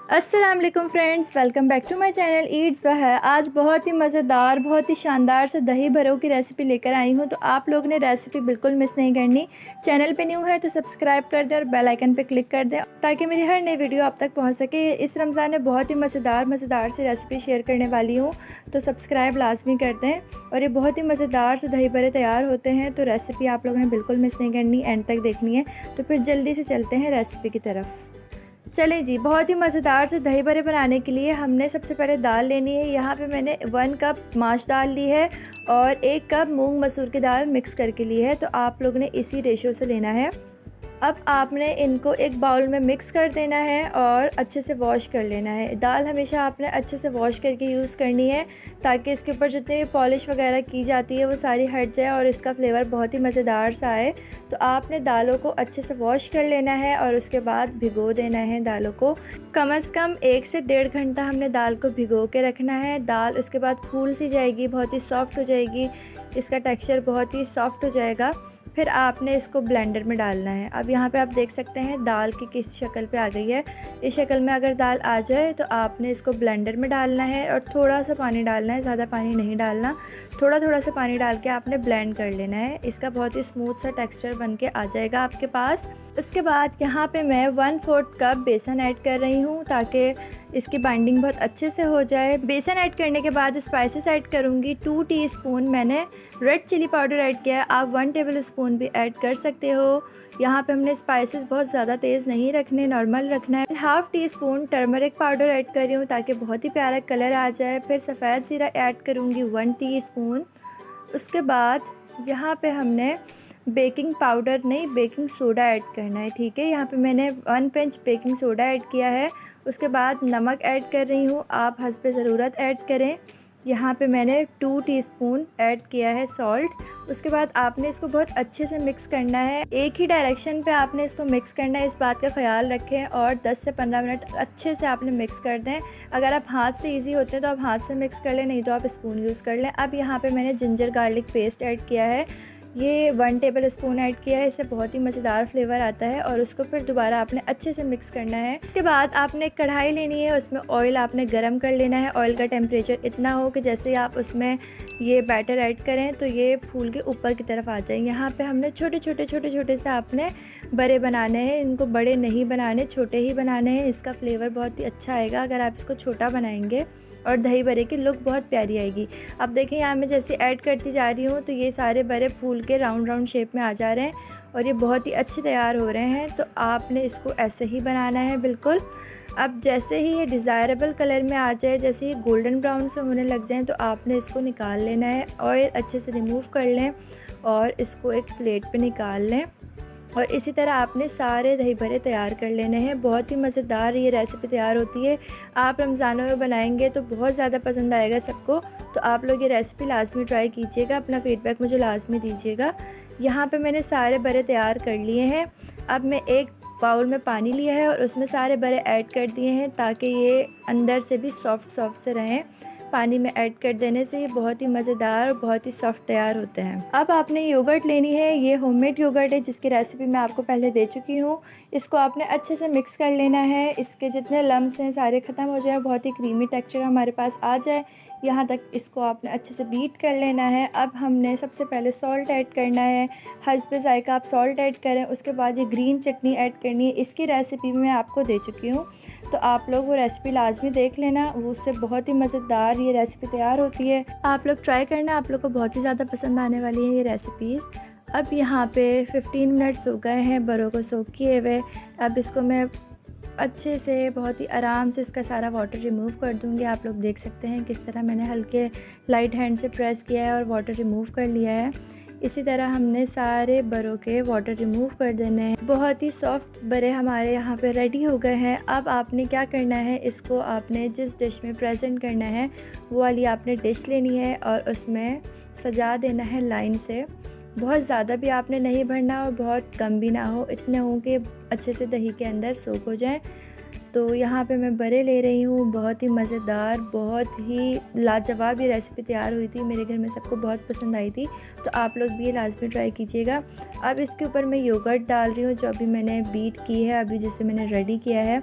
अस्सलाम वालेकुम friends, welcome back to my channel it's है। आज बहुत ही मज़ेदार, बहुत ही शानदार से दही बड़ों की रेसिपी लेकर आई हूँ। तो आप लोग ने रेसिपी बिल्कुल मिस नहीं करनी। चैनल पे न्यू है तो सब्सक्राइब कर दें और बेल आइकन पे क्लिक कर दें ताकि मेरी हर नई वीडियो आप तक पहुँच सके। इस रमज़ान में बहुत ही मज़ेदार सी रेसिपी शेयर करने वाली हूँ, तो सब्सक्राइब लाजमी कर दें। और ये बहुत ही मज़ेदार से दही बड़े तैयार होते हैं, तो रेसिपी आप लोगों ने बिल्कुल मिस नहीं करनी, एंड तक देखनी है। तो फिर जल्दी से चलते हैं रेसिपी की तरफ। चलें जी, बहुत ही मज़ेदार से दही बड़े बनाने के लिए हमने सबसे पहले दाल लेनी है। यहाँ पे मैंने 1 कप माश दाल ली है और 1 कप मूंग मसूर की दाल मिक्स करके ली है। तो आप लोग ने इसी रेशो से लेना है। अब आपने इनको एक बाउल में मिक्स कर देना है और अच्छे से वॉश कर लेना है। दाल हमेशा आपने अच्छे से वॉश करके यूज़ करनी है ताकि इसके ऊपर जितने भी पॉलिश वगैरह की जाती है वो सारी हट जाए और इसका फ्लेवर बहुत ही मज़ेदार सा आए। तो आपने दालों को अच्छे से वॉश कर लेना है और उसके बाद भिगो देना है दालों को। कम से कम 1 से 1.5 घंटा हमने दाल को भिगो के रखना है। दाल उसके बाद फूल सी जाएगी, बहुत ही सॉफ्ट हो जाएगी, इसका टेक्सचर बहुत ही सॉफ्ट हो जाएगा। फिर आपने इसको ब्लेंडर में डालना है। अब यहाँ पे आप देख सकते हैं दाल की किस शक्ल पे आ गई है। इस शक्ल में अगर दाल आ जाए तो आपने इसको ब्लेंडर में डालना है और थोड़ा सा पानी डालना है, ज़्यादा पानी नहीं डालना। थोड़ा सा पानी डाल के आपने ब्लेंड कर लेना है। इसका बहुत ही स्मूथ सा टेक्सचर बन के आ जाएगा आपके पास। उसके बाद यहाँ पे मैं 1/4 कप बेसन ऐड कर रही हूँ ताकि इसकी बाइंडिंग बहुत अच्छे से हो जाए। बेसन ऐड करने के बाद स्पाइसेस ऐड करूँगी। 2 टीस्पून मैंने रेड चिली पाउडर ऐड किया है, आप 1 टेबल स्पून भी ऐड कर सकते हो। यहाँ पे हमने स्पाइसेस बहुत ज़्यादा तेज़ नहीं रखने, नॉर्मल रखना है। 1/2 टीस्पून टर्मरिक पाउडर ऐड कर रही हूँ ताकि बहुत ही प्यारा कलर आ जाए। फिर सफ़ेद ज़ीरा ऐड करूँगी 1 टीस्पून। उसके बाद यहाँ पे हमने बेकिंग पाउडर नहीं, बेकिंग सोडा ऐड करना है, ठीक है। यहाँ पे मैंने 1 पिंच बेकिंग सोडा ऐड किया है। उसके बाद नमक ऐड कर रही हूँ, आप हस्ब ज़रूरत ऐड करें। यहाँ पे मैंने 2 टीस्पून ऐड किया है सॉल्ट। उसके बाद आपने इसको बहुत अच्छे से मिक्स करना है, एक ही डायरेक्शन पे आपने इसको मिक्स करना है, इस बात का ख्याल रखें। और 10 से 15 मिनट अच्छे से आपने मिक्स कर दें। अगर आप हाथ से इजी होते हैं तो आप हाथ से मिक्स कर लें, नहीं तो आप स्पून यूज़ कर लें। अब यहाँ पे मैंने जिंजर गार्लिक पेस्ट ऐड किया है, ये 1 टेबल स्पून ऐड किया है। इससे बहुत ही मज़ेदार फ्लेवर आता है। और उसको फिर दोबारा आपने अच्छे से मिक्स करना है। उसके बाद आपने एक कढ़ाई लेनी है, उसमें ऑयल आपने गरम कर लेना है। ऑयल का टेम्परेचर इतना हो कि जैसे ही आप उसमें ये बैटर ऐड करें तो ये फूल के ऊपर की तरफ आ जाए। यहाँ पे हमने छोटे छोटे से आपने बड़े बनाने हैं, इनको बड़े नहीं बनाने, छोटे ही बनाने हैं। इसका फ्लेवर बहुत ही अच्छा आएगा अगर आप इसको छोटा बनाएंगे और दही बड़े की लुक बहुत प्यारी आएगी। अब देखें यहाँ मैं जैसे ऐड करती जा रही हूँ तो ये सारे बड़े फूल के राउंड शेप में आ जा रहे हैं और ये बहुत ही अच्छे तैयार हो रहे हैं। तो आपने इसको ऐसे ही बनाना है बिल्कुल। अब जैसे ही ये डिज़ायरेबल कलर में आ जाए, जैसे ही गोल्डन ब्राउन से होने लग जाए, तो आपने इसको निकाल लेना है। ऑयल अच्छे से रिमूव कर लें और इसको एक प्लेट पे निकाल लें। और इसी तरह आपने सारे दही बड़े तैयार कर लेने हैं। बहुत ही मज़ेदार ये रेसिपी तैयार होती है। आप रमज़ानों में बनाएंगे तो बहुत ज़्यादा पसंद आएगा सबको। तो आप लोग ये रेसिपी लाजमी ट्राई कीजिएगा, अपना फ़ीडबैक मुझे लाजमी दीजिएगा। यहाँ पे मैंने सारे बड़े तैयार कर लिए हैं। अब मैं एक बाउल में पानी लिया है और उसमें सारे बड़े ऐड कर दिए हैं ताकि ये अंदर से भी सॉफ्ट से रहें। पानी में ऐड कर देने से ये बहुत ही मज़ेदार और बहुत ही सॉफ्ट तैयार होते हैं। अब आपने योगर्ट लेनी है, ये होममेड योगर्ट है जिसकी रेसिपी मैं आपको पहले दे चुकी हूँ। इसको आपने अच्छे से मिक्स कर लेना है, इसके जितने लम्स हैं सारे ख़त्म हो जाए, बहुत ही क्रीमी टेक्सचर हमारे पास आ जाए, यहाँ तक इसको आपने अच्छे से बीट कर लेना है। अब हमने सबसे पहले सॉल्ट ऐड करना है, हस्ब ज़ायका आप सॉल्ट ऐड करें। उसके बाद ये ग्रीन चटनी ऐड करनी है, इसकी रेसिपी मैं आपको दे चुकी हूँ, तो आप लोग वो रेसिपी लाजमी देख लेना, वो उससे बहुत ही मज़ेदार ये रेसिपी तैयार होती है। आप लोग ट्राई करना, आप लोग को बहुत ही ज़्यादा पसंद आने वाली है ये रेसिपीज़। अब यहाँ पे 15 मिनट्स हो गए हैं बड़ों को सोक किए हुए। अब इसको मैं अच्छे से बहुत ही आराम से इसका सारा वाटर रिमूव कर दूँगी। आप लोग देख सकते हैं किस तरह मैंने हल्के लाइट हैंड से प्रेस किया है और वाटर रिमूव कर लिया है। इसी तरह हमने सारे बड़ों के वाटर रिमूव कर देने हैं। बहुत ही सॉफ्ट बड़े हमारे यहाँ पे रेडी हो गए हैं। अब आपने क्या करना है, इसको आपने जिस डिश में प्रेजेंट करना है वो वाली आपने डिश लेनी है और उसमें सजा देना है लाइन से। बहुत ज़्यादा भी आपने नहीं भरना और बहुत कम भी ना हो, इतने हों कि अच्छे से दही के अंदर सोख हो जाए। तो यहाँ पे मैं बड़े ले रही हूँ। बहुत ही मज़ेदार, बहुत ही लाजवाब ये रेसिपी तैयार हुई थी, मेरे घर में सबको बहुत पसंद आई थी। तो आप लोग भी ये लाजमी ट्राई कीजिएगा। अब इसके ऊपर मैं योगर्ट डाल रही हूँ जो अभी मैंने बीट की है, अभी जिसे मैंने रेडी किया है